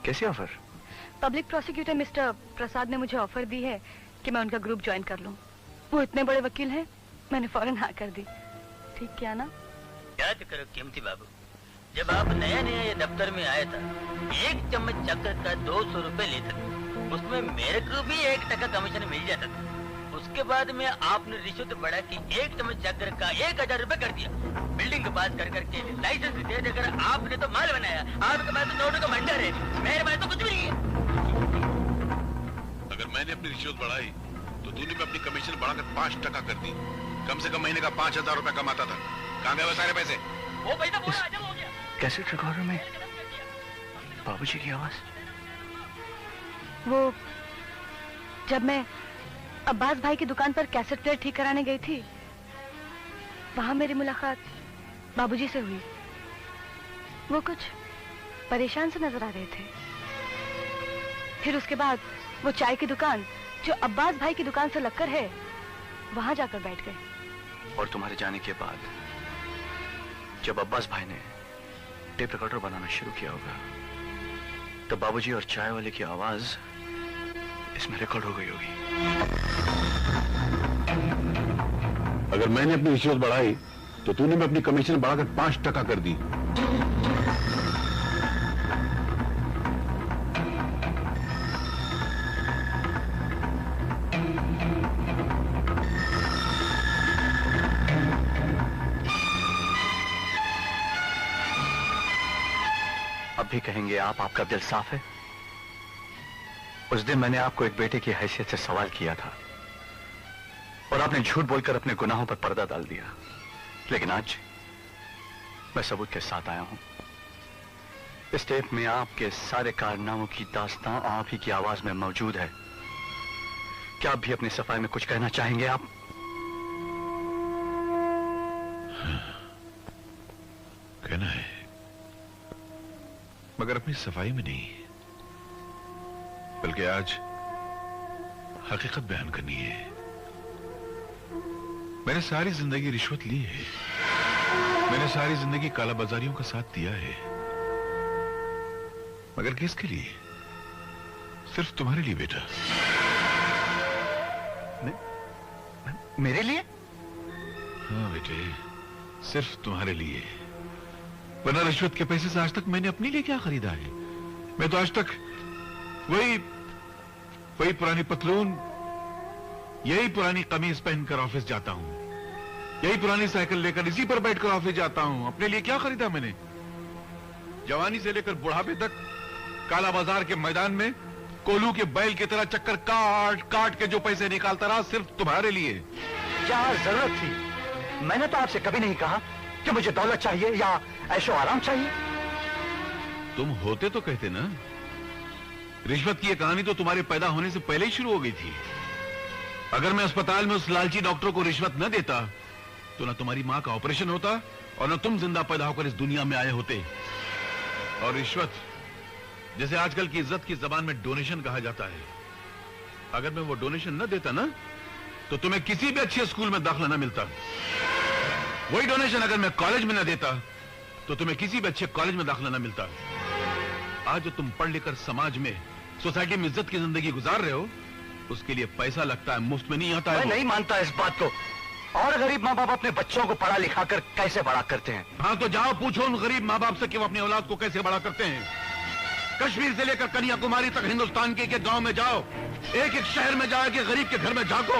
कैसी offer? Public prosecutor mister प्रसाद ने मुझे ऑफर दी है कि मैं उनका ग्रुप ज्वाइन कर लूं। वो इतने बड़े वकील हैं, मैंने फौरन हाँ कर दी। ठीक किया ना? याद करो कीमती बाबू, जब आप नया नया ये दफ्तर में आया था, 1 चम्मच शक्कर का 200 रुपए लेता था, उसमें मेरे को भी 1 टका कमीशन मिल जाता था। उसके बाद में आपने रिश्वत बढ़ा के 1 चम्मच शक्कर का 1000 रुपए कर दिया। बिल्डिंग के पास कर करके लाइसेंस दे देकर आपने तो माल बनाया। आपके पास तो नोटों का भंडार है, मेरे पास तो कुछ भी नहीं है। अगर मैंने अपनी रिश्वत बढ़ाई तो तूने भी अपनी कमीशन बढ़ाकर 5 टका कर दी। कम से कम महीने का 5000 रुपए कमाता था। कहाँ गए वो सारे पैसे? वो पैसा पूरा हजम हो गया। कैसेट रिकॉर्डर में बाबूजी की आवाज। वो जब मैं अब्बास भाई की दुकान पर कैसेट प्लेयर ठीक कराने गई थी, वहां मेरी मुलाकात बाबूजी से हुई। वो कुछ परेशान से नजर आ रहे थे। फिर उसके बाद वो चाय की दुकान जो अब्बास भाई की दुकान से लगकर है, वहां जाकर बैठ गए। और तुम्हारे जाने के बाद जब अब्बास भाई ने टेप रिकॉर्डर बनाना शुरू किया होगा, तब बाबूजी और चाय वाले की आवाज इसमें रिकॉर्ड हो गई होगी। अगर मैंने अपनी रिश्वत बढ़ाई तो तूने भी अपनी कमीशन बढ़ाकर 5 टका कर दी। अब भी कहेंगे आप, आपका दिल साफ है? उस दिन मैंने आपको एक बेटे की हैसियत से सवाल किया था और आपने झूठ बोलकर अपने गुनाहों पर पर्दा डाल दिया। लेकिन आज मैं सबूत के साथ आया हूं। इस टेप में आपके सारे कारनामों की दास्तां आप ही की आवाज में मौजूद है। क्या आप भी अपनी सफाई में कुछ कहना चाहेंगे आप? कहना है, मगर अपनी सफाई में नहीं, बल्कि आज हकीकत बयान करनी है। मैंने सारी जिंदगी रिश्वत ली है। मैंने सारी जिंदगी कालाबाजारियों का साथ दिया है, मगर किसके लिए? सिर्फ तुम्हारे लिए बेटा। मेरे लिए? हाँ बेटे, सिर्फ तुम्हारे लिए। वरना रिश्वत के पैसे से आज तक मैंने अपने लिए क्या खरीदा है? मैं तो आज तक वही पुरानी पतलून, यही पुरानी कमीज पहनकर ऑफिस जाता हूं, यही पुरानी साइकिल लेकर इसी पर बैठकर ऑफिस जाता हूं। अपने लिए क्या खरीदा मैंने? जवानी से लेकर बुढ़ापे तक काला बाजार के मैदान में कोलू के बैल की तरह चक्कर काट काट के जो पैसे निकालता रहा, सिर्फ तुम्हारे लिए। क्या जरूरत थी? मैंने तो आपसे कभी नहीं कहा कि मुझे दौलत चाहिए या ऐशो आराम चाहिए। तुम होते तो कहते ना। रिश्वत की यह कहानी तो तुम्हारे पैदा होने से पहले ही शुरू हो गई थी। अगर मैं अस्पताल में उस लालची डॉक्टर को रिश्वत न देता तो न तुम्हारी मां का ऑपरेशन होता और न तुम जिंदा पैदा होकर इस दुनिया में आए होते। और रिश्वत, जैसे आजकल की इज्जत की जबान में डोनेशन कहा जाता है, अगर मैं वो डोनेशन न देता ना तो तुम्हें किसी भी अच्छे स्कूल में दाखिला न मिलता। वही डोनेशन अगर मैं कॉलेज में न देता तो तुम्हें किसी भी अच्छे कॉलेज में दाखिला न मिलता। आज जो तुम पढ़ लिखकर समाज में, सोसाइटी में इज्जत की जिंदगी गुजार रहे हो, उसके लिए पैसा लगता है, मुफ्त में नहीं आता है। मैं नहीं मानता इस बात को। और गरीब माँ बाप अपने बच्चों को पढ़ा लिखा कर कैसे बड़ा करते हैं? हाँ तो जाओ पूछो उन गरीब माँ बाप से कि वो अपनी औलाद को कैसे बड़ा करते हैं। कश्मीर से लेकर कन्याकुमारी तक हिंदुस्तान के एक गांव में जाओ, एक एक शहर में जाओ, कि गरीब के घर में जाको,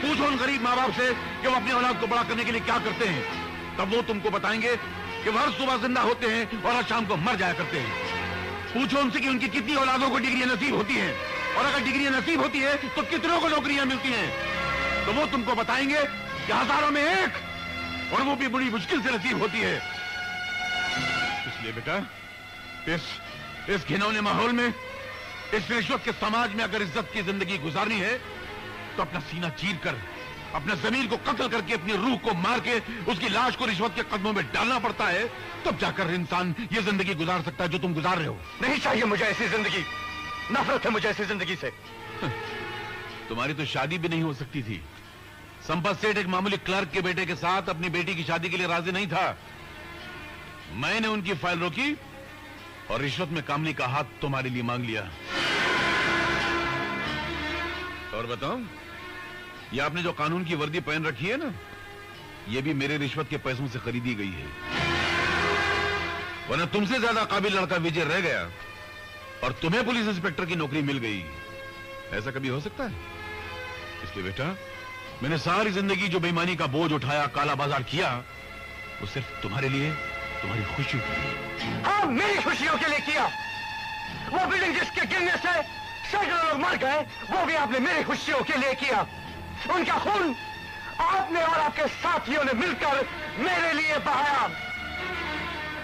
पूछो उन गरीब माँ बाप से कि वो अपनी औलाद को बड़ा करने के लिए क्या करते हैं। तब वो तुमको बताएंगे कि वो हर सुबह जिंदा होते हैं और हर शाम को मर जाया करते हैं। पूछो उनसे कि उनकी कितनी औलादों को डिग्रियां नसीब होती हैं, और अगर डिग्रियां नसीब होती है तो कितनों को नौकरियां मिलती हैं। तो वो तुमको बताएंगे कि हजारों में एक, और वो भी बड़ी मुश्किल से नसीब होती है। इसलिए बेटा, इस घिनौने माहौल में, इस रिश्वत के समाज में अगर इज्जत की जिंदगी गुजारनी है तो अपना सीना चीर कर, अपने जमीर को कत्ल करके, अपनी रूह को मार के उसकी लाश को रिश्वत के कदमों में डालना पड़ता है, तब जाकर इंसान ये जिंदगी गुजार सकता है जो तुम गुजार रहे हो। नहीं चाहिए मुझे ऐसी जिंदगी। नफरत है मुझे ऐसी जिंदगी से। तुम्हारी तो शादी भी नहीं हो सकती थी। संपत सेठ एक मामूली क्लर्क के बेटे के साथ अपनी बेटी की शादी के लिए राजी नहीं था। मैंने उनकी फाइल रोकी और रिश्वत में कामनी का हाथ तुम्हारे लिए मांग लिया। और बताओ, ये आपने जो कानून की वर्दी पहन रखी है ना, ये भी मेरे रिश्वत के पैसों से खरीदी गई है। वरना तुमसे ज्यादा काबिल लड़का विजय रह गया और तुम्हें पुलिस इंस्पेक्टर की नौकरी मिल गई। ऐसा कभी हो सकता है? इसलिए बेटा, मैंने सारी जिंदगी जो बेईमानी का बोझ उठाया, काला बाजार किया, वो सिर्फ तुम्हारे लिए, तुम्हारी खुशियों के लिए। हाँ, मेरी खुशियों के लिए किया। वो बिल्डिंग जिसके गिरने से सैकड़ों लोग मर गए, वो भी आपने मेरी खुशियों के लिए किया। उनका खून आपने और आपके साथियों ने मिलकर मेरे लिए बहाया।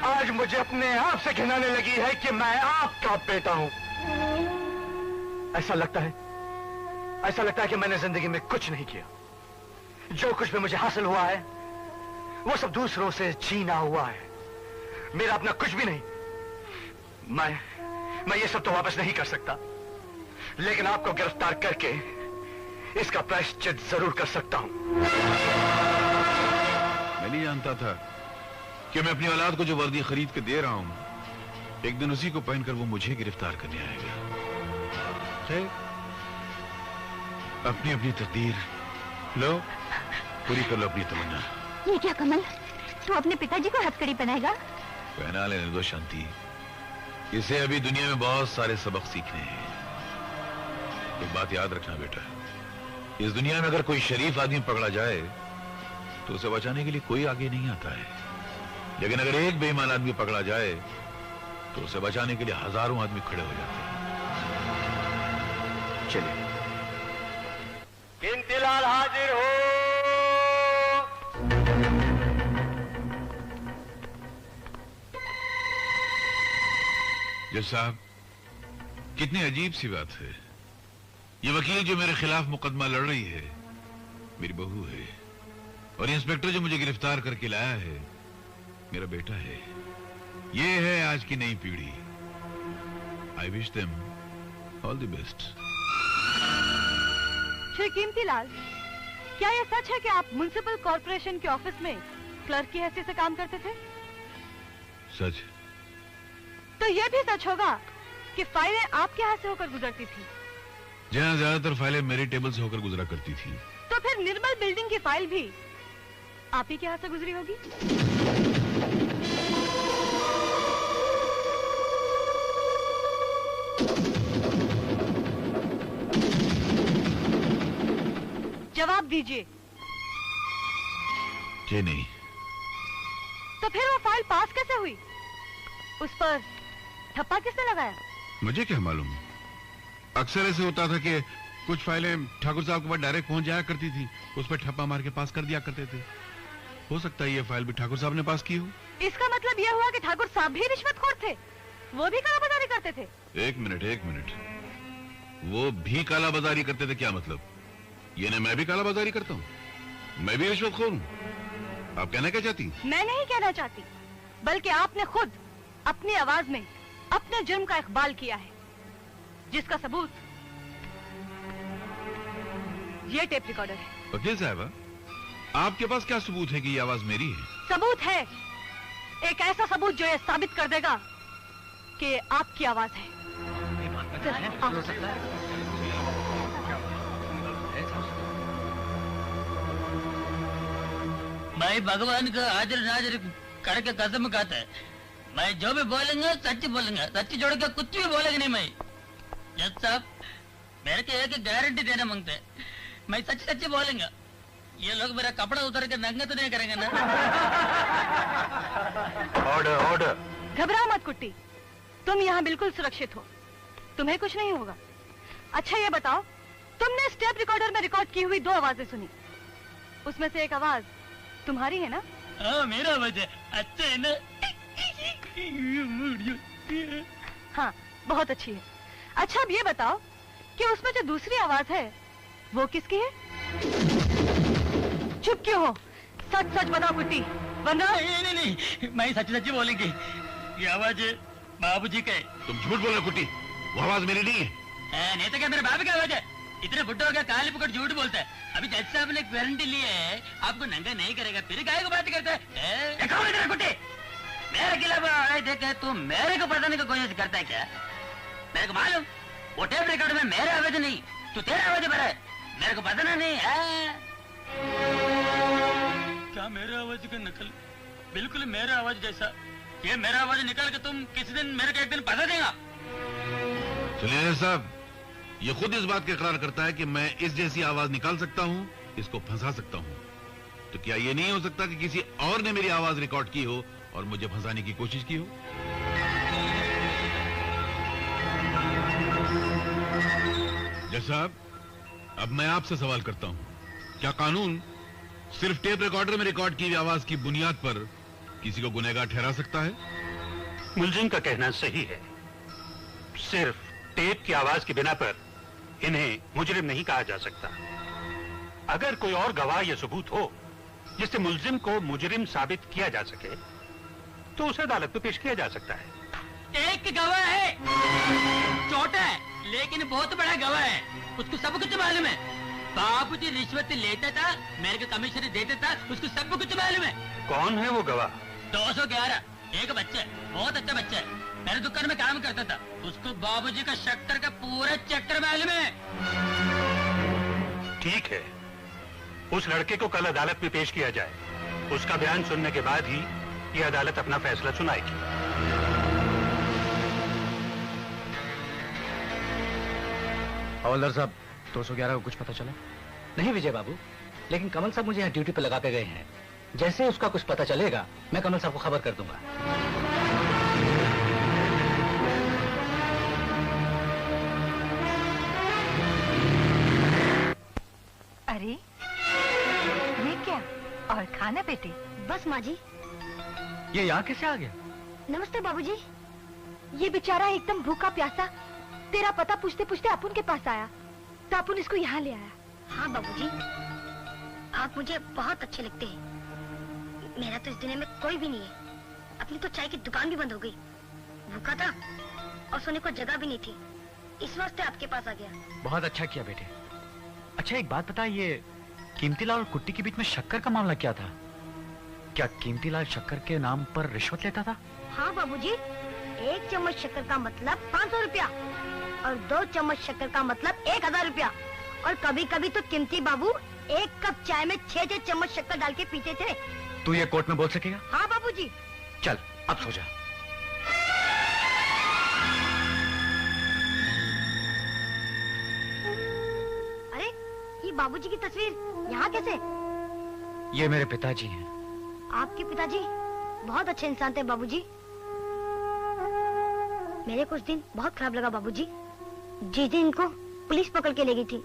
आज मुझे अपने आप से घिनाने लगी है कि मैं आपका बेटा हूं। ऐसा लगता है कि मैंने जिंदगी में कुछ नहीं किया। जो कुछ भी मुझे हासिल हुआ है, वो सब दूसरों से छीना हुआ है। मेरा अपना कुछ भी नहीं। मैं ये सब तो वापस नहीं कर सकता, लेकिन आपको गिरफ्तार करके इसका प्रायश्चित जरूर कर सकता हूं। मैं नहीं जानता था कि मैं अपनी औलाद को जो वर्दी खरीद के दे रहा हूं, एक दिन उसी को पहनकर वो मुझे गिरफ्तार करने आएगा। खैर, अपनी अपनी तकदीर लो, पूरी कर लो अपनी तमन्ना। ये क्या कमल, तू अपने पिताजी को हथकड़ी पहनाएगा? पहना लेने दो शांति, इसे अभी दुनिया में बहुत सारे सबक सीखने हैं। एक बात याद रखना बेटा, इस दुनिया में अगर कोई शरीफ आदमी पकड़ा जाए तो उसे बचाने के लिए कोई आगे नहीं आता है, लेकिन अगर एक बेईमान आदमी पकड़ा जाए तो उसे बचाने के लिए हजारों आदमी खड़े हो जाते हैं। चलिए। कीमतीलाल हाजिर हो। जज साहब, कितनी अजीब सी बात है। ये वकील जो मेरे खिलाफ मुकदमा लड़ रही है, मेरी बहू है, और इंस्पेक्टर जो मुझे गिरफ्तार करके लाया है, मेरा बेटा है। ये है आज की नई पीढ़ी। I wish them all the best. Shri Kimatilal, क्या यह सच है कि आप म्युनिसिपल कॉर्पोरेशन के ऑफिस में क्लर्क की हैसियत से काम करते थे? सच। तो यह भी सच होगा कि फाइलें आपके हाथ से होकर गुजरती थी? जहां ज्यादातर फाइलें मेरे टेबल से होकर गुजरा करती थी। तो फिर निर्मल बिल्डिंग की फाइल भी आप ही के हाथ से गुजरी होगी? जवाब दीजिए। जी नहीं। तो फिर वो फाइल पास कैसे हुई? उस पर ठप्पा किसने लगाया? मुझे क्या मालूम। अक्सर ऐसे होता था कि कुछ फाइलें ठाकुर साहब के पास डायरेक्ट पहुंच जाया करती थी, उस पर ठप्पा मार के पास कर दिया करते थे। हो सकता है ये फाइल भी ठाकुर साहब ने पास की हो। इसका मतलब यह हुआ कि ठाकुर साहब भी रिश्वतखोर थे, वो भी कालाबाजारी करते थे। एक मिनट, वो भी कालाबाजारी करते थे क्या मतलब? ये नहीं मैं भी कालाबाजारी करता हूँ, मैं भी रिश्वतखोर हूँ। आप कहना क्या चाहती? मैं नहीं कहना चाहती, बल्कि आपने खुद अपनी आवाज में अपने जुर्म का इकबाल किया है, जिसका सबूत ये टेप रिकॉर्डर है। वकील साहब, आपके पास क्या सबूत है कि ये आवाज मेरी है? सबूत है, एक ऐसा सबूत जो ये साबित कर देगा कि आपकी आवाज है। मैं भगवान का हाजिर नाजिर करके कसम खाता है, मैं जो भी बोलूंगा सच बोलूंगा, सच जोड़ के कुछ भी बोलेगा नहीं। मैं जज साहब, मेरे को एक गारंटी देना मांगते हैं, मैं सच सच बोलूंगा। ये लोग मेरा कपड़ा उतार के नंगा तो नहीं करेंगे ना? ऑर्डर। घबराओ मत कुट्टी, तुम यहाँ बिल्कुल सुरक्षित हो, तुम्हें कुछ नहीं होगा। अच्छा ये बताओ, तुमने इस टेप रिकॉर्डर में रिकॉर्ड की हुई 2 आवाजें सुनी, उसमें से एक आवाज तुम्हारी है ना? हाँ, मेरा आवाज है। अच्छा है ना? हाँ, बहुत अच्छी है। अच्छा अब ये बताओ कि उसमें जो दूसरी आवाज है वो किसकी है? चुप क्यों हो? सच सच बताओ कुट्टी, वरना। नहीं, मैं सच सच बोलेंगे। ये आवाज बाबूजी का है। तुम झूठ बोल रहे कुट्टी, वो आवाज मेरी नहीं है। नहीं तो क्या मेरे बाबू की आवाज है? इतने बुड्ढे हो गया, काली पकड़ झूठ बोलता है। अभी जज साहब ने गारंटी ली है, आपको नंगा नहीं करेगा, फिर गाय को बात करता है। कुट्टी मेरे खिलाफ आवाज देके तू मेरे को पढ़ाने की कोशिश करता है क्या? मेरे को मालूम वो टेप रिकॉर्ड में मेरा आवाज नहीं, तू तेरा आवाज भरा है, मेरे को पता नहीं है। क्या मेरे आवाज का नकल? बिल्कुल मेरा आवाज जैसा। ये मेरा आवाज निकाल के तुम किसी दिन मेरे को एक दिन पता देगा। सुनिए साहब, ये खुद इस बात का इकरार करता है कि मैं इस जैसी आवाज निकाल सकता हूँ, इसको फंसा सकता हूँ। तो क्या ये नहीं हो सकता कि किसी और ने मेरी आवाज रिकॉर्ड की हो और मुझे फंसाने की कोशिश की हो? जज साहब, अब मैं आपसे सवाल करता हूँ, क्या कानून सिर्फ टेप रिकॉर्डर में रिकॉर्ड की हुई आवाज की बुनियाद पर किसी को गुनहगार ठहरा सकता है? मुलजिम का कहना सही है। सिर्फ टेप की आवाज की बिना पर इन्हें मुजरिम नहीं कहा जा सकता। अगर कोई और गवाह या सबूत हो जिससे मुलजिम को मुजरिम साबित किया जा सके तो उसे अदालत में पेश किया जा सकता है। एक गवाह है, छोटा है लेकिन बहुत बड़ा गवाह है, उसको सब कुछ मालूम है। बाबूजी रिश्वत लेता था, मेरे को कमीशन देता था, उसको सब कुछ मालूम है। कौन है वो गवाह? 211, एक बच्चा है, बहुत अच्छा बच्चा है, मेरे दुकान में काम करता था, उसको बाबूजी का शक्कर का पूरा चक्कर मालूम है। ठीक है, उस लड़के को कल अदालत में पेश किया जाए। उसका बयान सुनने के बाद ही ये अदालत अपना फैसला सुनाएगी। हवलदार साहब, 211 को कुछ पता चला? नहीं विजय बाबू, लेकिन कमल साहब मुझे यहाँ ड्यूटी पे लगा के गए हैं। जैसे उसका कुछ पता चलेगा मैं कमल साहब को खबर कर दूंगा। अरे ये क्या? और खाना बेटे? बस माँ जी। ये यहाँ कैसे आ गया? नमस्ते बाबूजी। ये बेचारा एकदम भूखा प्यासा तेरा पता पूछते पूछते अपुन के पास आया तो अपुन इसको यहाँ ले आया। हाँ बाबूजी, आप मुझे बहुत अच्छे लगते हैं। मेरा तो इस दुनिया में कोई भी नहीं है। अपनी तो चाय की दुकान भी बंद हो गई, भूखा था और सोने को जगह भी नहीं थी, इस वास्ते आपके पास आ गया। बहुत अच्छा किया बेटे। अच्छा एक बात बता, ये कीमतीलाल और कुट्टी के बीच में शक्कर का मामला क्या था? क्या कीमतीलाल शक्कर के नाम पर रिश्वत लेता था? हाँ बाबूजी, 1 चम्मच शक्कर का मतलब 500 रुपया और 2 चम्मच शक्कर का मतलब 1000 रुपया। और कभी कभी तो कीमती बाबू 1 कप चाय में 6 चम्मच शक्कर डाल के पीते थे। तू ये कोर्ट में बोल सकेगा? हाँ बाबूजी। चल अब सो जा। अरे ये बाबूजी की तस्वीर यहाँ कैसे? ये मेरे पिताजी हैं। आपके पिताजी बहुत अच्छे इंसान थे बाबूजी। मेरे कुछ दिन बहुत खराब लगा बाबूजी। जिस दिन इनको पुलिस पकड़ के ले गई थी,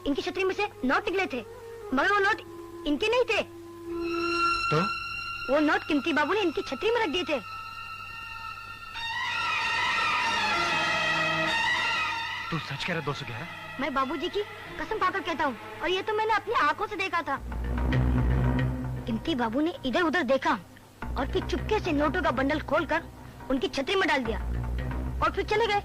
इनकी छतरी में से नोट निकले थे, मगर वो नोट इनके नहीं थे। तो वो नोट कीमती बाबू ने इनकी छतरी में रख दिए थे। तू सच कह रहा? 211? मैं बाबूजी की कसम खाकर कहता हूँ, और ये तो मैंने अपनी आंखों से देखा था। कीमती बाबू ने इधर उधर देखा और फिर चुपके से नोटों का बंडल खोलकर उनकी छतरी में डाल दिया और फिर चले गए।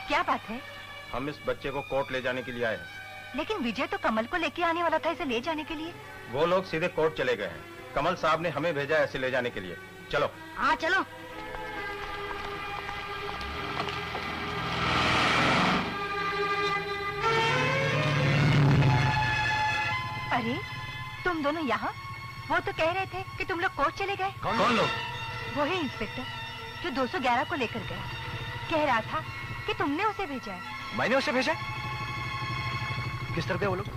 क्या बात है? हम इस बच्चे को कोर्ट ले जाने के लिए आए हैं। लेकिन विजय तो कमल को लेके आने वाला था इसे ले जाने के लिए। वो लोग सीधे कोर्ट चले गए हैं। कमल साहब ने हमें भेजा ऐसे ले जाने के लिए। चलो। हाँ चलो। अरे तुम दोनों यहाँ? वो तो कह रहे थे कि तुम लोग कोर्ट चले गए। कौन लोग? वो है इंस्पेक्टर जो 211 को लेकर गया। कह रहा था कि तुमने उसे भेजा है। मैंने उसे भेजा? किस तरह के वो लोग?